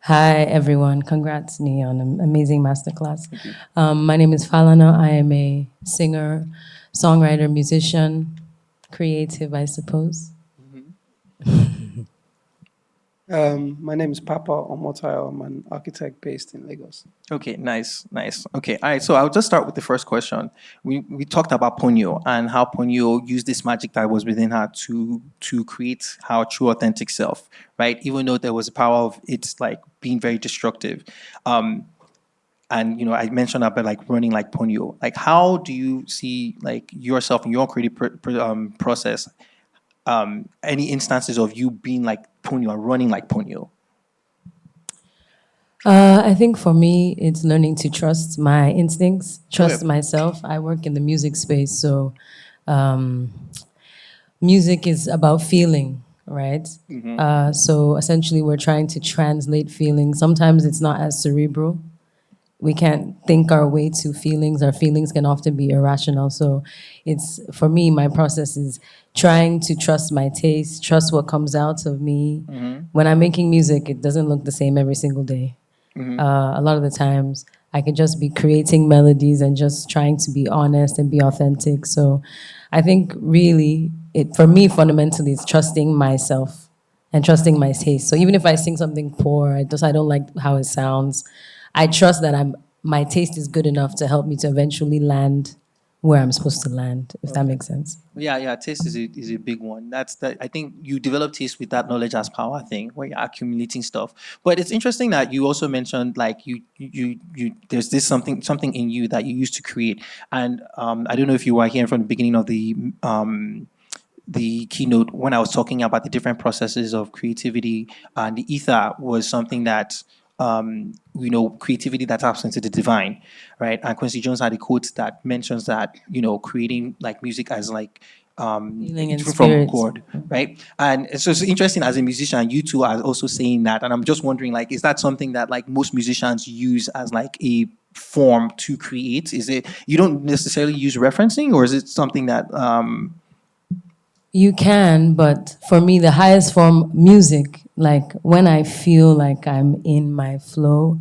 Hi, everyone. Congrats, Niyi, on an amazing masterclass. My name is Falana. I am a singer, songwriter, musician, creative, I suppose. My name is Papa Omotayo. I'm an architect based in Lagos. Okay, nice, nice. Okay, all right. So I'll just start with the first question. We talked about Ponyo and how Ponyo used this magic that was within her to create her true authentic self, right? Even though there was a power of it like being very destructive. And I mentioned about like running like Ponyo. Like, how do you see like yourself in your creative process? Any instances of you being like Ponyo and running like Ponyo? I think for me, it's learning to trust my instincts, trust Okay. myself. I work in the music space, so um, music is about feeling, right? So essentially, we're trying to translate feelings. Sometimes it's not as cerebral. We can't think our way to feelings. Our feelings can often be irrational. So it's, for me, my process is trying to trust my taste, trust what comes out of me. When I'm making music, it doesn't look the same every single day. A lot of the times, I could just be creating melodies and just trying to be honest and be authentic. So I think really, for me, fundamentally, it's trusting myself and trusting my taste. So even if I sing something poor, I don't like how it sounds, I trust that my taste is good enough to help me to eventually land where I'm supposed to land, if that makes sense. Yeah, yeah, taste is a big one. That's that. I think you develop taste with that knowledge as power thing, where you're accumulating stuff. But it's interesting that you also mentioned like you there's this something in you that you used to create, and I don't know if you were here from the beginning of the keynote when I was talking about the different processes of creativity, and the ether was something that creativity that taps into the divine, right? And Quincy Jones had a quote that mentions that creating like music as like Feeling and different from spirit. God, right? And so it's interesting as a musician, you two are also saying that, and I'm just wondering, like, is that something that like most musicians use as like a form to create? Is it you don't necessarily use referencing, or is it something that You can, but for me, the highest form music, like when I feel like I'm in my flow,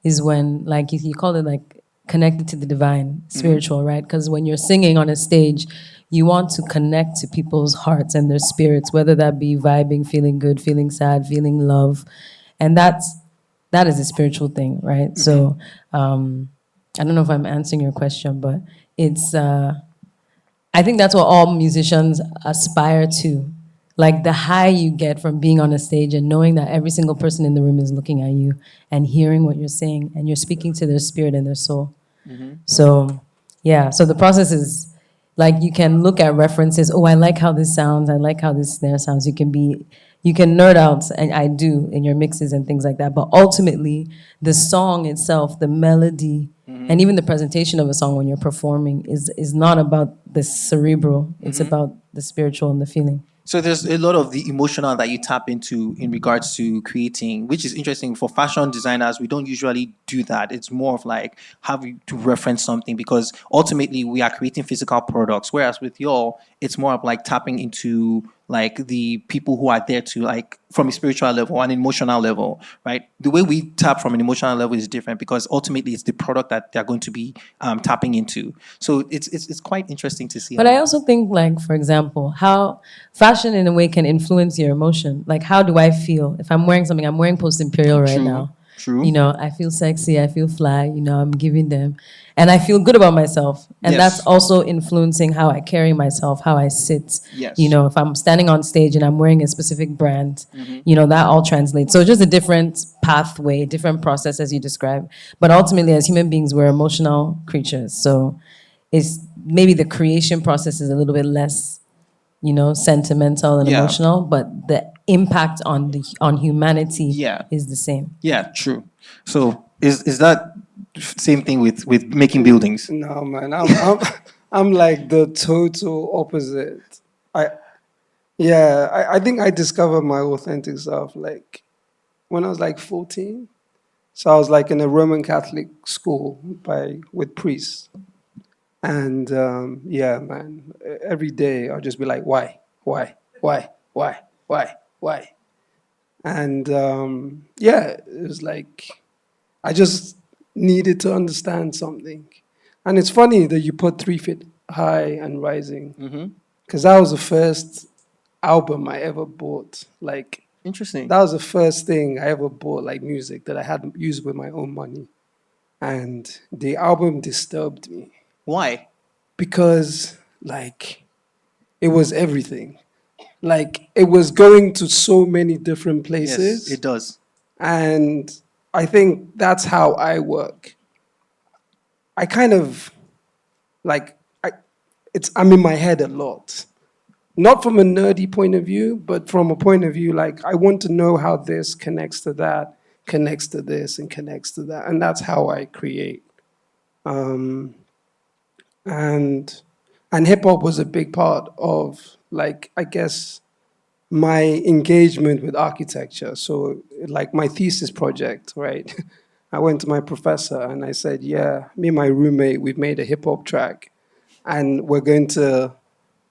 is when, like you call it like connected to the divine, spiritual, right? Because when you're singing on a stage, you want to connect to people's hearts and their spirits, whether that be vibing, feeling good, feeling sad, feeling love, and that is a spiritual thing, right? So I don't know if I'm answering your question, but it's. I think that's what all musicians aspire to. Like the high you get from being on a stage and knowing that every single person in the room is looking at you and hearing what you're saying and you're speaking to their spirit and their soul. So, yeah, so the process is like you can look at references. Oh, I like how this sounds. I like how this snare sounds. You can nerd out, and I do in your mixes and things like that. But ultimately, the song itself, the melody, and even the presentation of a song when you're performing is not about the cerebral. It's about the spiritual and the feeling. So there's a lot of the emotional that you tap into in regards to creating, which is interesting for fashion designers. We don't usually do that. It's more of like having to reference something because ultimately we are creating physical products. Whereas with y'all, it's more of like tapping into like the people who are there to like from a spiritual level and emotional level, right? The way we tap from an emotional level is different because ultimately it's the product that they're going to be tapping into. So it's quite interesting to see. But I also think, like, for example, how fashion in a way can influence your emotion. Like, how do I feel? If I'm wearing something, I'm wearing Post Imperial right now. True. You know, I feel sexy, I feel fly, I'm giving them. And I feel good about myself. And that's Yes. also influencing how I carry myself, how I sit. Yes. If I'm standing on stage and I'm wearing a specific brand, that all translates. So it's just a different pathway, different process as you describe. But ultimately, as human beings, we're emotional creatures. So it's maybe the creation process is a little bit less, sentimental and Yeah. emotional, but the impact on humanity Yeah. is the same. Yeah, true. So is that same thing with making buildings? No, man, I'm like the total opposite. I I think I discovered my authentic self like when I was like 14. So I was like in a Roman Catholic school with priests, and yeah, man, every day I'll just be like, why, why, why, why, why, And yeah, it was like I just needed to understand something. And it's funny that you put 3 Feet High and Rising, because that was the first album I ever bought. Like, Interesting. that was the first thing I ever bought, like music that I had used with my own money. And the album disturbed me Why? because, like, it was everything. Like, it was going to so many different Yes, places. it does. And I think that's how I work. I kind of like I'm in my head a lot. Not from a nerdy point of view, but from a point of view like I want to know how this connects to that, connects to this, and connects to that, and that's how I create. Um, and and hip hop was a big part of like I guess my engagement with architecture. So like my thesis project, right? I went to my professor and I said, yeah, me and my roommate, we've made a hip hop track and we're going to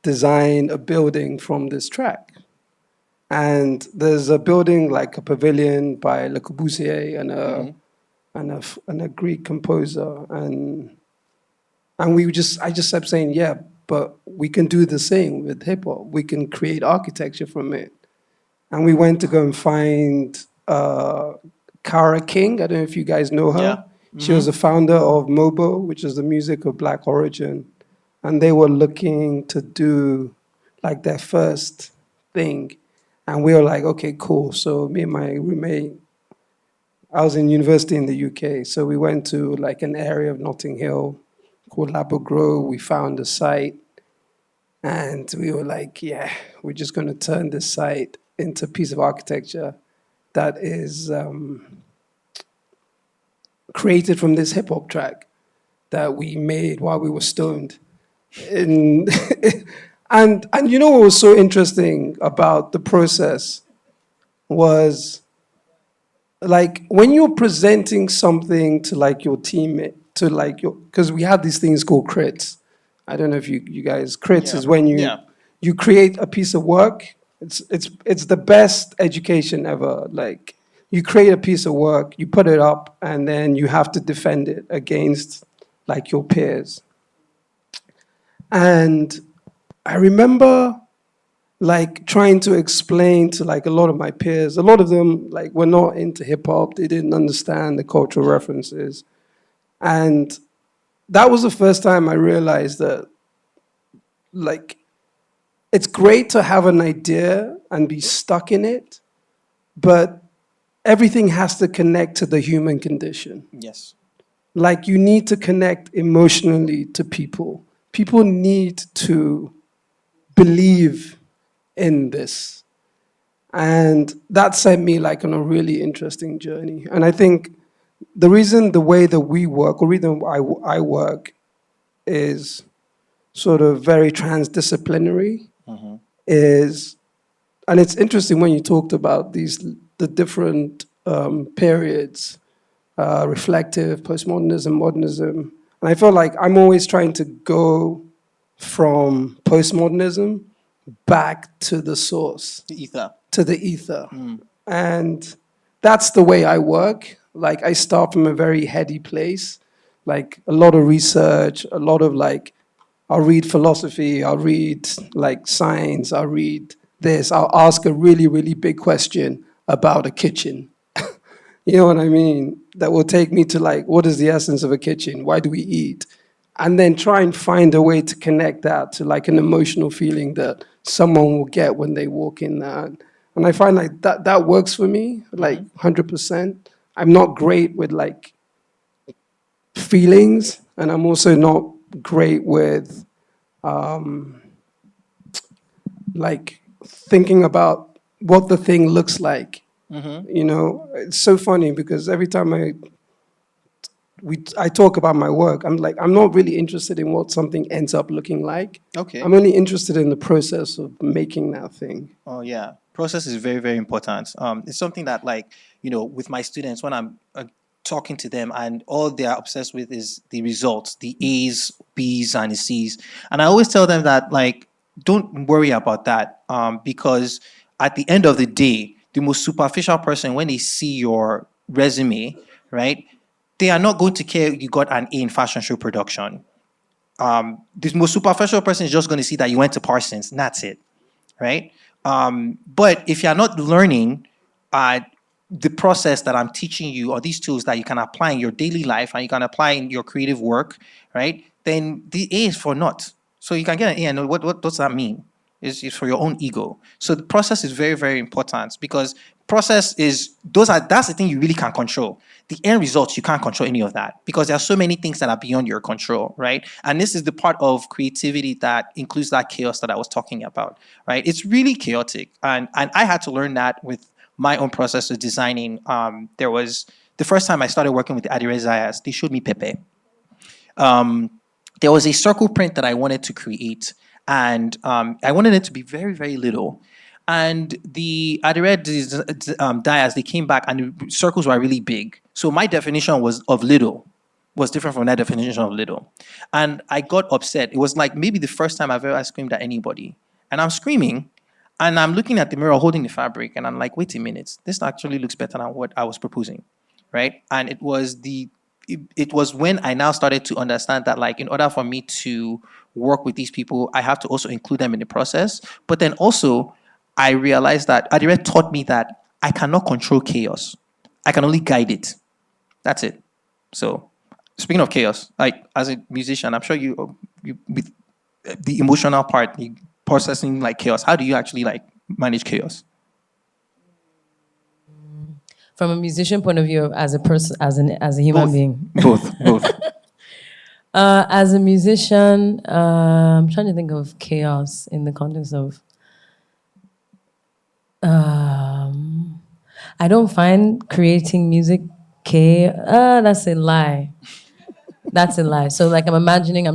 design a building from this track. And there's a building like a pavilion by Le Corbusier and a Greek composer, and I just kept saying, yeah, but we can do the same with hip hop. We can create architecture from it. And we went to go and find Kara King. I don't know if you guys know Yeah. her. She was the founder of MOBO, which is the music of Black origin. And they were looking to do like their first thing. And we were like, okay, cool. So me and my roommate, I was in university in the UK. So we went to like an area of Notting Hill called Labo Grove. We found a site and we were like, yeah, we're just going to turn this site into a piece of architecture that is created from this hip hop track that we made while we were stoned. And, and you know what was so interesting about the process was like when you're presenting something to like your teammate, to like your, because we have these things called crits. I don't know if you guys, crits Yeah. is when Yeah. you create a piece of work. It's the best education ever. Like you create a piece of work, you put it up, and then you have to defend it against like your peers. And I remember like trying to explain to like a lot of my peers, a lot of them like were not into hip hop, they didn't understand the cultural references. And that was the first time I realized that like it's great to have an idea and be stuck in it, but everything has to connect to the human condition. Yes. Like you need to connect emotionally to people. People need to believe in this. And that sent me like on a really interesting journey. And I think the reason the way that we work, or reason why I work, is sort of very transdisciplinary. Is and it's interesting when you talked about the different periods, reflective, postmodernism, modernism, and I feel like I'm always trying to go from postmodernism back to the source, The ether. to the ether. And that's the way I work. Like I start from a very heady place, like a lot of research, a lot of like, I'll read philosophy, I'll read like science, I'll read this, I'll ask a really, really big question about a kitchen. You know what I mean? That will take me to like, what is the essence of a kitchen? Why do we eat? And then try and find a way to connect that to like an emotional feeling that someone will get when they walk in there. And I find like that works for me, like 100%. I'm not great with like feelings, and I'm also not great with like thinking about what the thing looks like. You know, it's so funny because every time I talk about my work, I'm like, I'm not really interested in what something ends up looking like. Okay. I'm only interested in the process of making that thing. Oh yeah, process is very, very important. It's something that like with my students when I'm talking to them, and all they're obsessed with is the results, the A's, B's, and the C's. And I always tell them that like don't worry about that, because at the end of the day, the most superficial person, when they see your resume, right, they are not going to care you got an A in fashion show production. The most superficial person is just going to see that you went to Parsons, and that's it, right? But if you're not learning uh, the process that I'm teaching you, or these tools that you can apply in your daily life and you can apply in your creative work, right? Then the A is for naught. So you can get an A, and what does that mean? Is for your own ego. So the process is very, very important, because process is that's the thing you really can't control. The end results, you can't control any of that, because there are so many things that are beyond your control, right? And this is the part of creativity that includes that chaos that I was talking about, right? It's really chaotic, and I had to learn that with my own process of designing. There was the first time I started working with the Adirezayas, they showed me Pepe. There was a circle print that I wanted to create, and I wanted it to be very, very little. And the Adired dyas, they came back, and the circles were really big. So my definition of little was different from that definition of little. And I got upset. It was like maybe the first time I've ever screamed at anybody. And I'm screaming, and I'm looking at the mirror holding the fabric, and I'm like, wait a minute, this actually looks better than what I was proposing, right? And it was when I now started to understand that, like, in order for me to work with these people, I have to also include them in the process. But then also, I realized that Adire taught me that I cannot control chaos. I can only guide it. That's it. So, speaking of chaos, like, as a musician, I'm sure you with the emotional part, you processing like chaos. How do you actually like manage chaos? From a musician point of view, as a person, as a human being. Both. As a musician, I'm trying to think of chaos in the context of. I don't find creating music that's a lie. That's a lie. So, like, I'm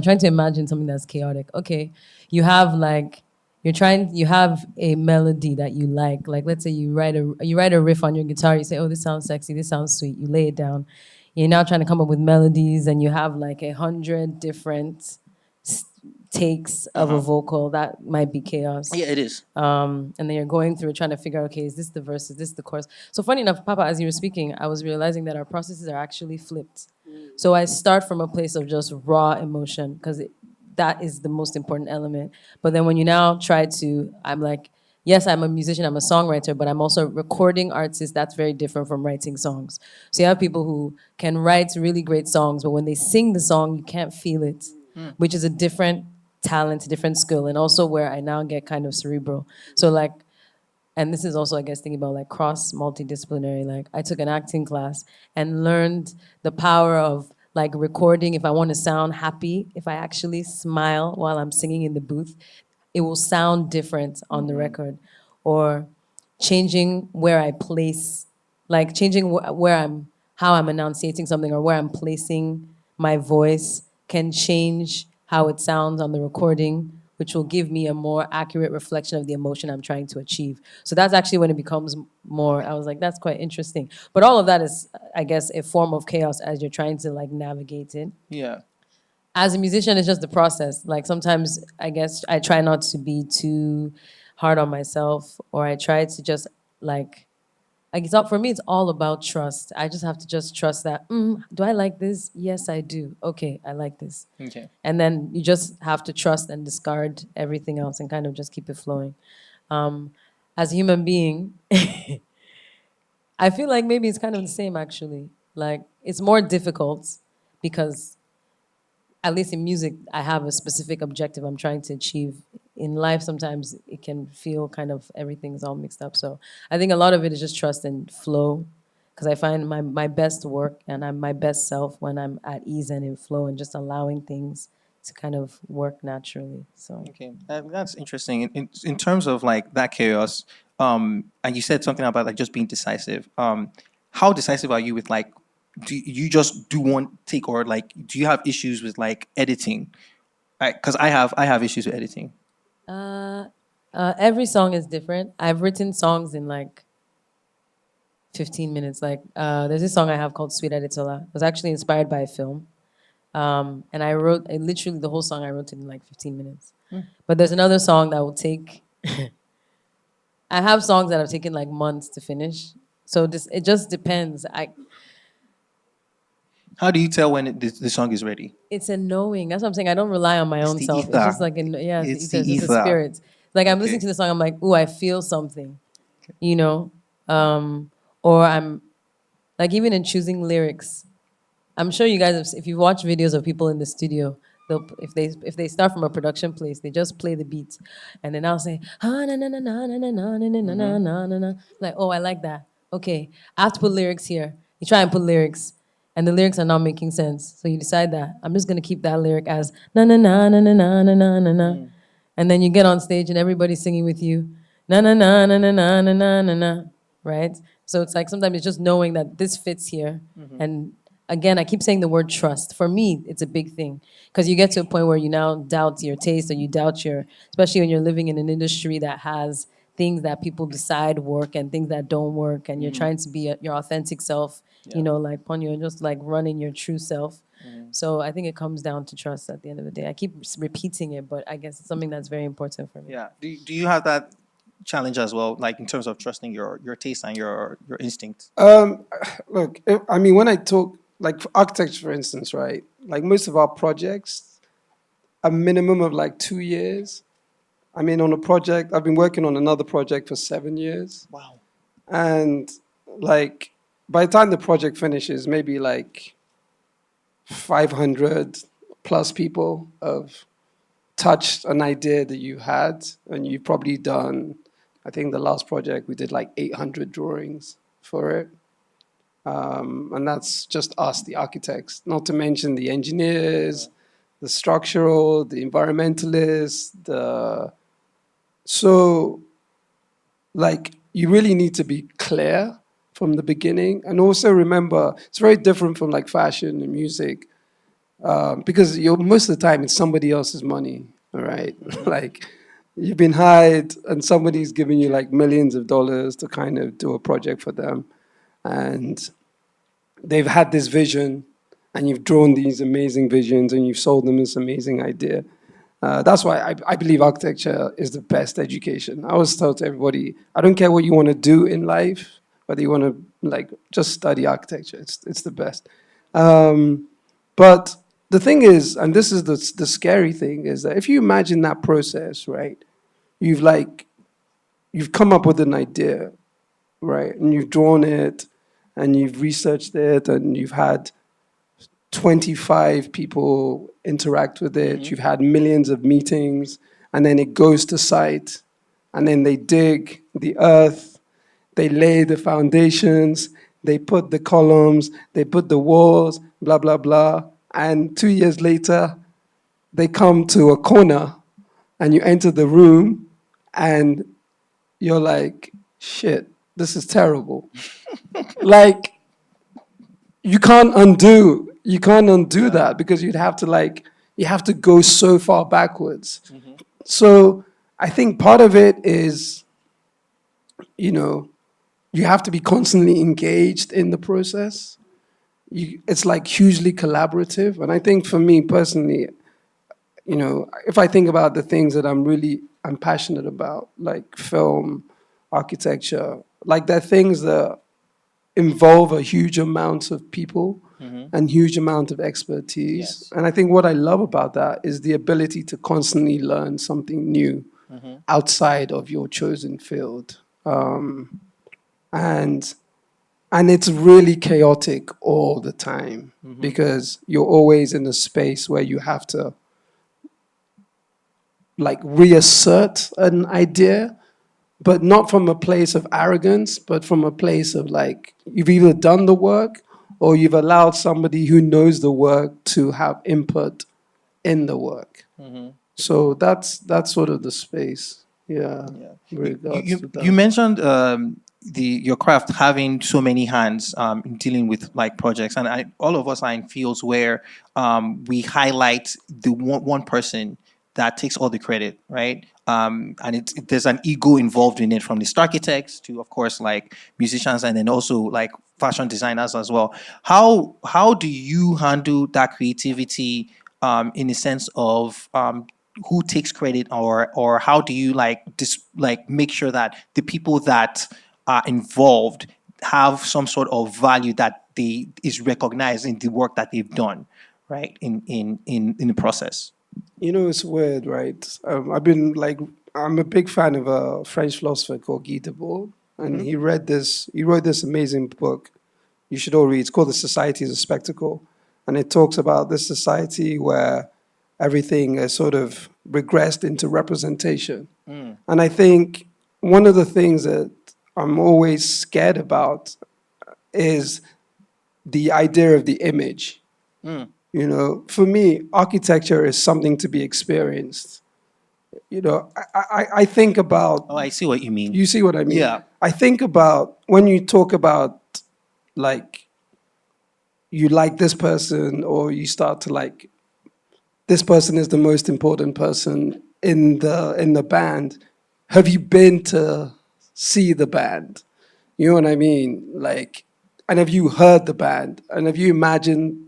trying to imagine something that's chaotic. Okay, you have like, you have a melody that you like. Like, let's say you write a riff on your guitar. You say, oh, this sounds sexy. This sounds sweet. You lay it down. You're now trying to come up with melodies, and you have like 100 different takes of a vocal. That might be chaos. Yeah, it is. And then you're going through it, trying to figure out, okay, is this the verse? Is this the chorus? So funny enough, Papa, as you were speaking, I was realizing that our processes are actually flipped. So I start from a place of just raw emotion, because that is the most important element. But then when you now try to, I'm like, yes, I'm a musician, I'm a songwriter, but I'm also a recording artist. That's very different from writing songs. So you have people who can write really great songs, but when they sing the song, you can't feel it, which is a different talent, different skill, and also where I now get kind of cerebral. So like, and this is also, I guess, thinking about like cross multidisciplinary. Like, I took an acting class and learned the power of like recording. If I want to sound happy, if I actually smile while I'm singing in the booth, it will sound different on the record. Or changing where I place, like changing how I'm enunciating something, or where I'm placing my voice can change how it sounds on the recording, which will give me a more accurate reflection of the emotion I'm trying to achieve. So that's actually when it becomes more, I was like, that's quite interesting. But all of that is, I guess, a form of chaos as you're trying to like navigate it. Yeah. As a musician, it's just the process. Like, sometimes, I guess, I try not to be too hard on myself, or I try to just like it's all, for me, it's all about trust. I just have to just trust that, do I like this? Yes, I do. Okay, I like this. Okay. And then you just have to trust and discard everything else and kind of just keep it flowing. As a human being, I feel like maybe it's kind of the same, actually. Like, it's more difficult because, at least in music, I have a specific objective I'm trying to achieve. In life, sometimes it can feel kind of everything's all mixed up. So I think a lot of it is just trust and flow, because I find my best work and I'm my best self when I'm at ease and in flow and just allowing things to kind of work naturally. So Okay, that's interesting. In terms of like that chaos, and you said something about like just being decisive. How decisive are you with like? Do you just do one take, or like do you have issues with like editing? Because I have issues with editing. every song is different. I've written songs in like 15 minutes. Like, there's this song I have called Sweet Aditola. It was actually inspired by a film. And literally the whole song I wrote it in like 15 minutes. But there's another song that will take I have songs that have taken like months to finish. So it just depends. How do you tell when the song is ready? It's a knowing. That's what I'm saying. I don't rely on my It's own the self. It's just ether. like yeah, it's the It's ether. the It's just a ether. spirit. Like I'm listening Okay. to the song, I'm like, ooh, I feel something, you know, or I'm like even in choosing lyrics. I'm sure you guys, if you watch videos of people in the studio, if they start from a production place, they just play the beats, and then I'll say ah na na na na na na na na na na na na na. Like, oh, I like that. Okay, I have to put lyrics here. You try and put lyrics, and the lyrics are not making sense. So you decide that I'm just gonna keep that lyric as na na na na na na na na na na, and then you get on stage and everybody's singing with you, na na na na na na na na na na, right? So it's like sometimes it's just knowing that this fits here, and again, I keep saying the word trust. For me, it's a big thing because you get to a point where you now doubt your taste or you doubt especially when you're living in an industry that has things that people decide work and things that don't work, and you're trying to be your authentic self, like Ponyo, just like running your true self. So I think it comes down to trust at the end of the day. I keep repeating it, but I guess it's something that's very important for me. Yeah. Do you have that challenge as well, like in terms of trusting your taste and your instinct? Look, I mean, when I talk, like for architecture, for instance, right? Like most of our projects, a minimum of like 2 years. I mean, on a project, I've been working on another project for 7 years. Wow. And like by the time the project finishes, maybe like 500 plus people have touched an idea that you had, and you've probably done, I think the last project we did like 800 drawings for it. And that's just us, the architects, not to mention the engineers, the structural, the environmentalists, so like you really need to be clear from the beginning. And also remember, it's very different from like fashion and music, because most of the time it's somebody else's money, all right? Like you've been hired and somebody's giving you like millions of dollars to kind of do a project for them. And they've had this vision, and you've drawn these amazing visions, and you've sold them this amazing idea. That's why I believe architecture is the best education. I always tell to everybody, I don't care what you want to do in life, whether you want to like just study architecture. It's the best. But the thing is, and this is the scary thing, is that if you imagine that process, right? You've come up with an idea, right? And you've drawn it, and you've researched it, and you've had 25 people interact with it. You've had millions of meetings, and then it goes to site, and then they dig the earth, they lay the foundations, they put the columns, they put the walls, blah, blah, blah. And 2 years later, they come to a corner, and you enter the room, and you're like, shit, this is terrible. Like, you can't undo that, because you have to go so far backwards. So I think part of it is, you have to be constantly engaged in the process. It's like hugely collaborative. And I think for me personally, if I think about the things that I'm passionate about, like film, architecture, like they're things that involve a huge amount of people and huge amount of expertise. Yes. And I think what I love about that is the ability to constantly learn something new outside of your chosen field. And it's really chaotic all the time, because you're always in a space where you have to like reassert an idea, but not from a place of arrogance, but from a place of like, you've either done the work or you've allowed somebody who knows the work to have input in the work. So that's sort of the space. Yeah. In regards to that. You mentioned your craft having so many hands in dealing with like projects, and all of us are in fields where we highlight the one person that takes all the credit, right? And there's an ego involved in it, from the architects to, of course, like musicians, and then also like fashion designers as well. How do you handle that creativity in the sense of who takes credit, or how do you like make sure that the people that are involved have some sort of value that they is recognized in the work that they've done, right, in the process. You know, it's weird, right? I'm a big fan of a French philosopher called Guy Debord, and he wrote this amazing book. You should all read. It's called The Society is a Spectacle, and it talks about this society where everything is sort of regressed into representation. And I think one of the things that I'm always scared about is the idea of the image. You know, for me, architecture is something to be experienced. You know, I think about, Oh, I see what you mean. you see what I mean? Yeah. I think about when you talk about like, you like this person, or you start to like, this person is the most important person in the band. Have you been to see the band? You know what I mean? Like, and have you heard the band? And have you imagined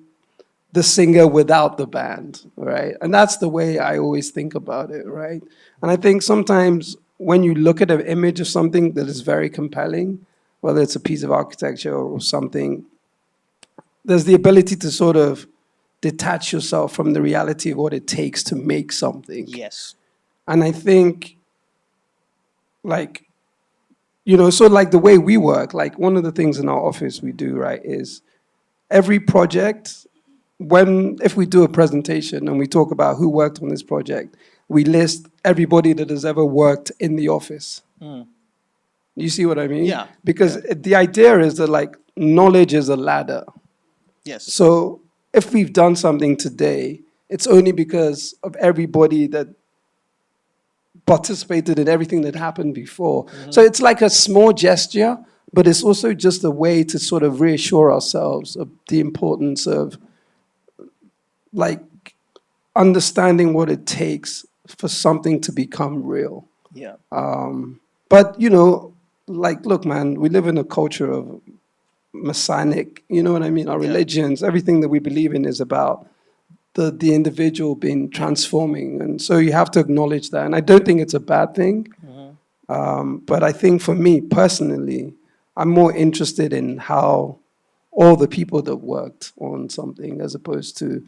the singer without the band, right? And that's the way I always think about it, right? And I think sometimes when you look at an image of something that is very compelling, whether it's a piece of architecture or something, there's the ability to sort of detach yourself from the reality of what it takes to make something. Yes. And I think, like, you know, so like the way we work, like one of the things in our office we do, right, is every project, if we do a presentation and we talk about who worked on this project, we list everybody that has ever worked in the office. You see what I mean? Yeah. Because the idea is that like knowledge is a ladder. Yes. So if we've done something today, it's only because of everybody that participated in everything that happened before. So it's like a small gesture, but it's also just a way to sort of reassure ourselves of the importance of like understanding what it takes for something to become real. Yeah. But, you know, like, look, man, we live in a culture of Messianic, you know what I mean? Our religions, everything that we believe in is about the individual being transforming. And so you have to acknowledge that. And I don't think it's a bad thing. But I think for me personally, I'm more interested in how all the people that worked on something as opposed to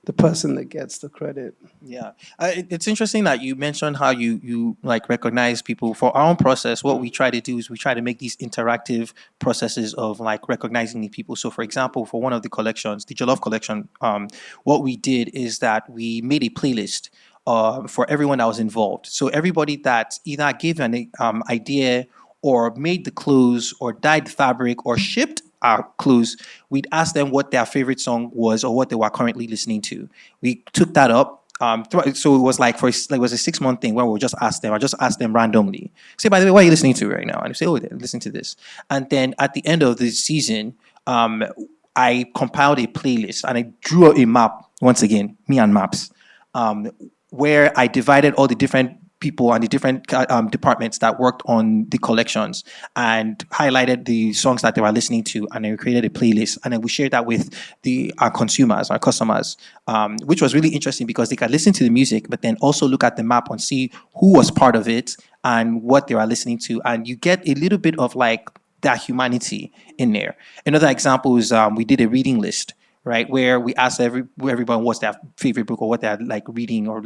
the person that gets the credit. Yeah, it's interesting that you mentioned how you like recognize people. For our own process, what we try to do is we try to make these interactive processes of like recognizing the people. So, for example, for one of the collections, the Jollof collection, what we did is that we made a playlist for everyone that was involved. So everybody that either gave an idea or made the clothes or dyed the fabric or shipped our clothes, we'd ask them what their favorite song was or what they were currently listening to. We took that up. So it was like it was a 6-month thing where we'll just ask them. I just ask them randomly. Say, by the way, what are you listening to right now? And they say, oh, listen to this. And then at the end of the season, I compiled a playlist and I drew a map. Once again, me and maps, where I divided all the different people and the different departments that worked on the collections and highlighted the songs that they were listening to, and then we created a playlist, and then we shared that with our consumers, our customers, which was really interesting because they could listen to the music but then also look at the map and see who was part of it and what they were listening to, and you get a little bit of like that humanity in there. Another example is we did a reading list, right, where we asked everyone what's their favorite book or what they're like reading or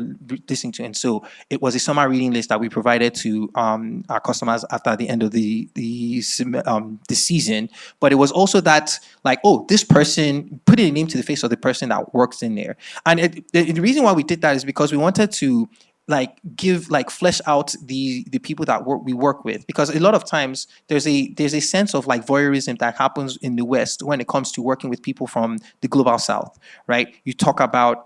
listening to. And so it was a summer reading list that we provided to our customers after the end of the season. But it was also that like, oh, this person, put a name to the face of the person that works in there. And the reason why we did that is because we wanted to like flesh out the people that we work with, because a lot of times there's a sense of like voyeurism that happens in the West when it comes to working with people from the global South, right? You talk about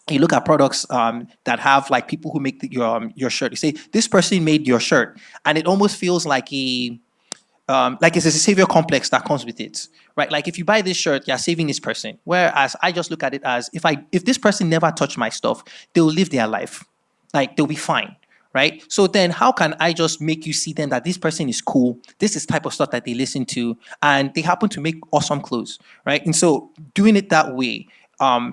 you look at products that have like people who make your shirt. You say this person made your shirt, and it almost feels like like it's a savior complex that comes with it, right? Like if you buy this shirt, you're saving this person. Whereas I just look at it as if this person never touched my stuff, they'll live their life. Like they'll be fine, right? So then how can I just make you see then that this person is cool, this is type of stuff that they listen to, and they happen to make awesome clothes, right? And so doing it that way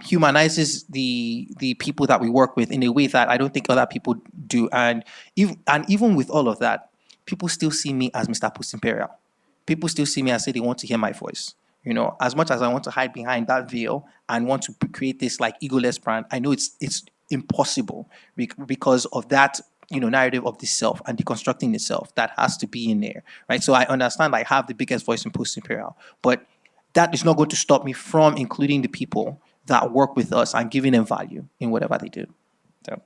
humanizes the people that we work with in a way that I don't think other people do. And even with all of that, people still see me as Mr. Post Imperial. People still see me and say they want to hear my voice. You know, as much as I want to hide behind that veil and want to create this like egoless brand, I know it's impossible because of that, you know, narrative of the self and deconstructing the self that has to be in there, right? So I understand I have the biggest voice in Post Imperial, but that is not going to stop me from including the people that work with us and giving them value in whatever they do. So,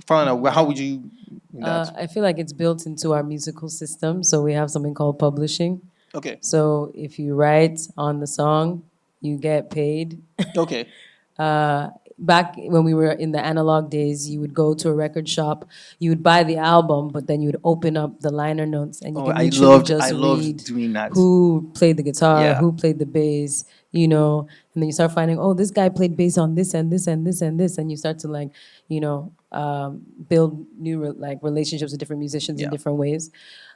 Falana, how would you? I feel like it's built into our musical system. So we have something called publishing. Okay. So if you write on the song, you get paid. Okay. Back when we were in the analog days, you would go to a record shop, you would buy the album, but then you would open up the liner notes and you could literally just read doing that. who played the guitar, Yeah. who played the bass, you know, and then you start finding, oh, this guy played bass on this and this and this and this, and you start to like, you know, build new relationships with different musicians in different ways.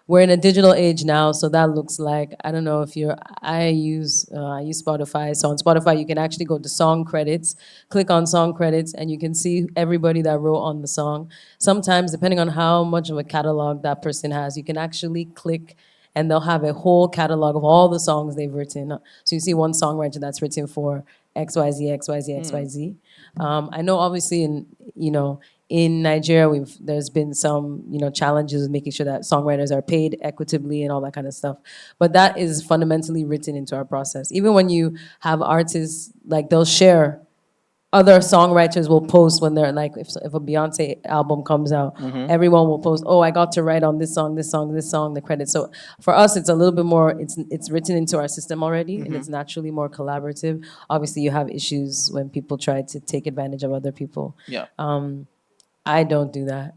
We're in a digital age now, so that looks like, I don't know if you're. I use Spotify. So on Spotify, you can actually go to song credits, click on song credits, and you can see everybody that wrote on the song. Sometimes, depending on how much of a catalog that person has, you can actually click, and they'll have a whole catalog of all the songs they've written. So you see one songwriter that's written for XYZ, XYZ, XYZ. I know, obviously, in Nigeria, there's been some, challenges with making sure that songwriters are paid equitably and all that kind of stuff. But that is fundamentally written into our process. Even when you have artists, like they'll share, other songwriters will post when they're like, if a Beyonce album comes out, everyone will post, oh, I got to write on this song, the credits. So for us, it's a little bit more, it's written into our system already, and it's naturally more collaborative. Obviously, you have issues when people try to take advantage of other people. Yeah. I don't do that.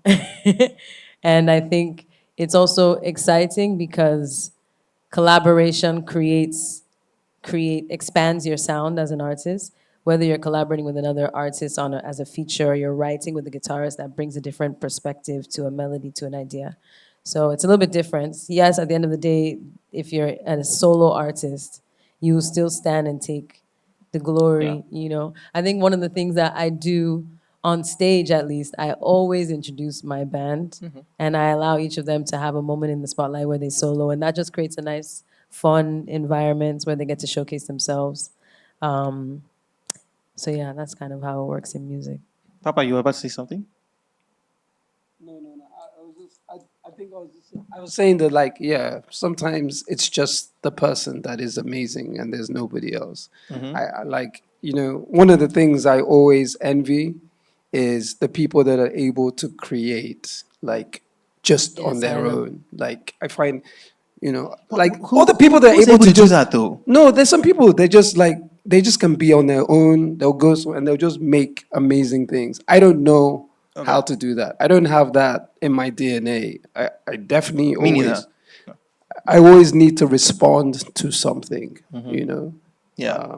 And I think it's also exciting because collaboration expands your sound as an artist. Whether you're collaborating with another artist as a feature, or you're writing with a guitarist, that brings a different perspective to a melody, to an idea. So it's a little bit different. Yes, at the end of the day, if you're a solo artist, you still stand and take the glory, I think one of the things that I do on stage, at least, I always introduce my band, and I allow each of them to have a moment in the spotlight where they solo, and that just creates a nice, fun environment where they get to showcase themselves. So yeah, that's kind of how it works in music. Papa, you were about to say something? No. I was saying that, like, yeah, sometimes it's just the person that is amazing and there's nobody else. I like, one of the things I always envy is the people that are able to create, like, just on their own. Like, I find, like, all the people that are able to do that, though? No, there's some people, they just can be on their own. They'll go and they'll just make amazing things. I don't know how to do that. I don't have that in my DNA. I definitely I always need to respond to something, Yeah.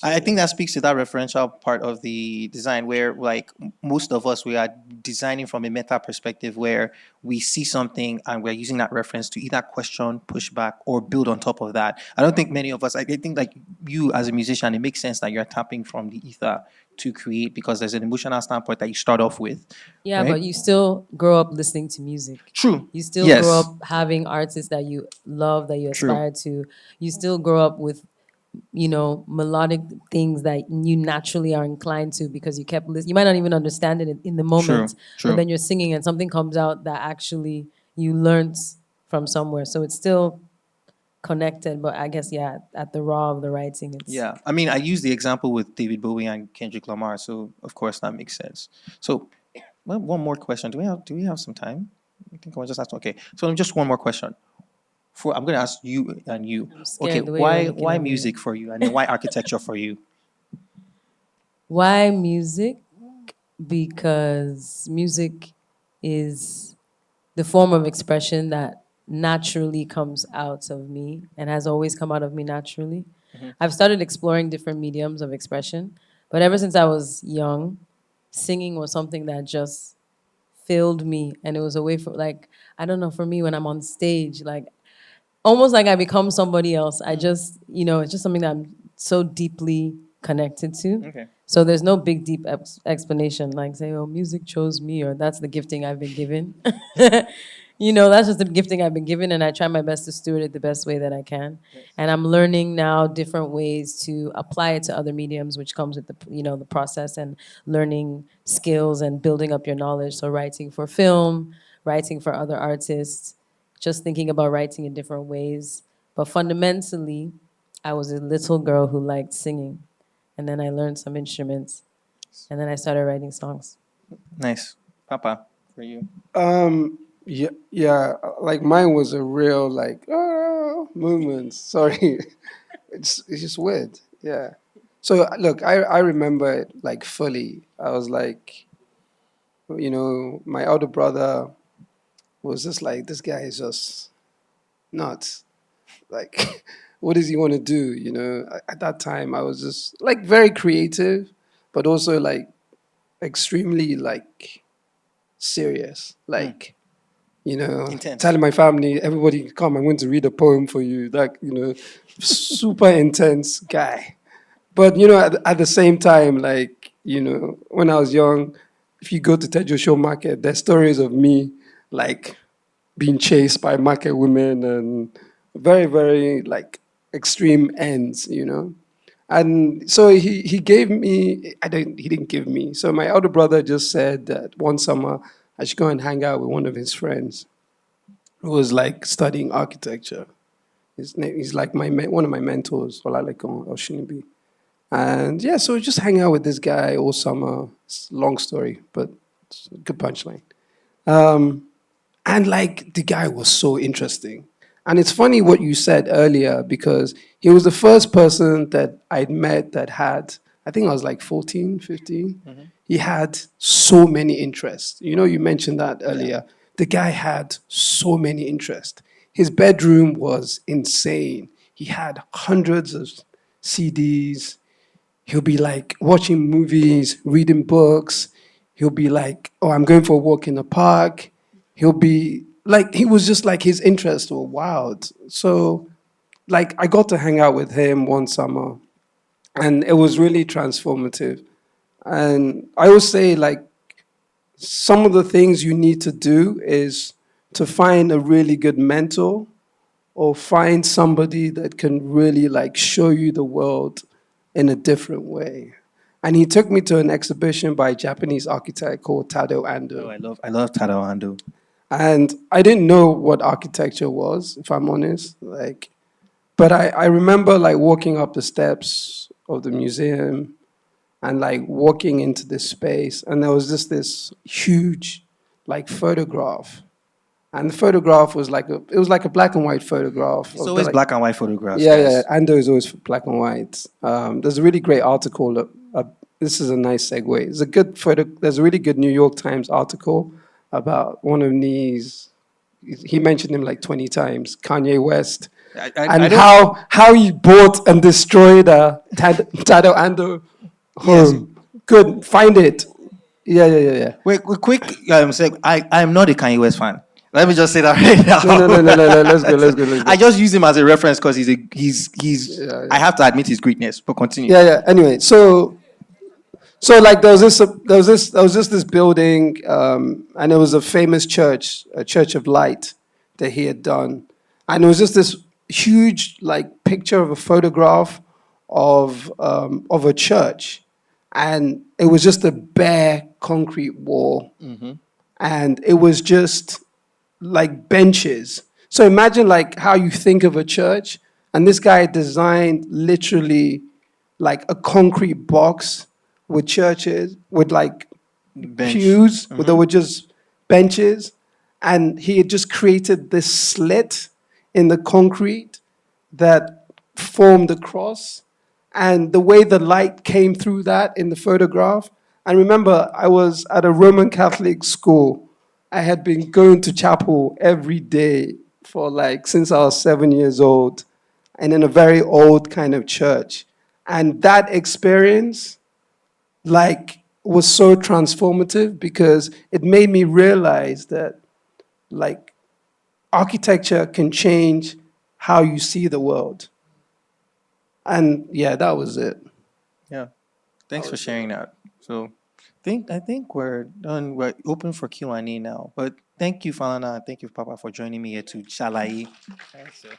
I think that speaks to that referential part of the design where, like, most of us, we are designing from a meta perspective where we see something and we're using that reference to either question, push back, or build on top of that. I don't think many of us, I think, like, you as a musician, it makes sense that you're tapping from the ether to create because there's an emotional standpoint that you start off with. Yeah, right? But you still grow up listening to music. True. You still grow up having artists that you love, that you aspire to. You still grow up with melodic things that you naturally are inclined to because you kept listening. You might not even understand it in the moment, True. but then you're singing and something comes out that actually you learned from somewhere. So it's still connected, but I guess, at the raw of the writing, it's... Yeah, I mean, I use the example with David Bowie and Kendrick Lamar, so of course that makes sense. So, one more question. Do we have some time? I think I was just asking. Okay, so just one more question. I'm going to ask you and you. Okay, why music for you, and then why architecture for you? Why music? Because music is the form of expression that naturally comes out of me and has always come out of me naturally. I've started exploring different mediums of expression, but ever since I was young, singing was something that just filled me, and it was a way for, like, I don't know, for me, when I'm on stage, like, almost like I become somebody else. I just, it's just something that I'm so deeply connected to. Okay. So there's no big deep explanation like say, oh, music chose me, or that's the gifting I've been given. That's just the gifting I've been given, and I try my best to steward it the best way that I can. And I'm learning now different ways to apply it to other mediums, which comes with the process and learning skills and building up your knowledge. So writing for film, writing for other artists, just thinking about writing in different ways. But fundamentally, I was a little girl who liked singing. And then I learned some instruments. And then I started writing songs. Nice. Papa, for you. Yeah, yeah, like mine was a real like movement. Sorry, it's just weird. Yeah. So look, I remember it like fully. I was like, my older brother was just like, this guy is just nuts. Like, what does he want to do? At that time, I was just like very creative, but also like extremely like serious. Like, Intense. telling my family, everybody come, I'm going to read a poem for you. Like, super intense guy. But, at the same time, like, when I was young, if you go to Tejo Show Market, there's stories of me, like, being chased by market women and very, very, like, extreme ends. And so he gave me, he didn't give me. So my older brother just said that one summer I should go and hang out with one of his friends who was like studying architecture. He's like one of my mentors, Olalekon Oshinibi. And yeah, so just hang out with this guy all summer. It's a long story, but it's a good punchline. And like the guy was so interesting. And it's funny what you said earlier because he was the first person that I'd met that had, I think I was like 14, 15. Mm-hmm. He had so many interests. You mentioned that earlier. Yeah. The guy had so many interests. His bedroom was insane. He had hundreds of CDs. He'll be like watching movies, reading books. He'll be like, oh, I'm going for a walk in the park. He'll be like, he was just like, his interests were wild. So like I got to hang out with him one summer and it was really transformative. And I always say like, some of the things you need to do is to find a really good mentor or find somebody that can really like show you the world in a different way. And he took me to an exhibition by a Japanese architect called Tadao Ando. Oh, I love Tadao Ando. And I didn't know what architecture was, if I'm honest. But I remember like walking up the steps of the museum and like walking into this space, and there was just this huge like photograph. And the photograph was like a black and white photograph. It's always black and white photographs. Yeah, guys. Yeah. Ando is always black and white. There's a really great article. This is a nice segue. It's a good photo. There's a really good New York Times article about one of Niyi's. He mentioned him like 20 times. Kanye West, and how he bought and destroyed Tadao Ando home. Yes. Good, find it. Yeah. Wait, quick. I am not a Kanye West fan. Let me just say that right now. No. Let's go. I just use him as a reference because he's. Yeah. I have to admit his greatness. But continue. Yeah. Anyway, so like there was this building, and it was a famous church, a Church of Light, that he had done, and it was just this huge like picture of a photograph of a church, and it was just a bare concrete wall, mm-hmm. and it was just like benches. So imagine like how you think of a church, and this guy designed literally like a concrete box with churches, with like pews, mm-hmm. There were just benches, and he had just created this slit in the concrete that formed the cross, and the way the light came through that in the photograph. And remember, I was at a Roman Catholic school. I had been going to chapel every day for like since I was 7 years old, and in a very old kind of church. And that experience like was so transformative because it made me realize that like architecture can change how you see the world. And yeah, that was it. Yeah. Thanks I for would say sharing that. So, I think we're done. We're open for Q&A now. But thank you, Falana. Thank you, Papa, for joining me here to Shalai. So.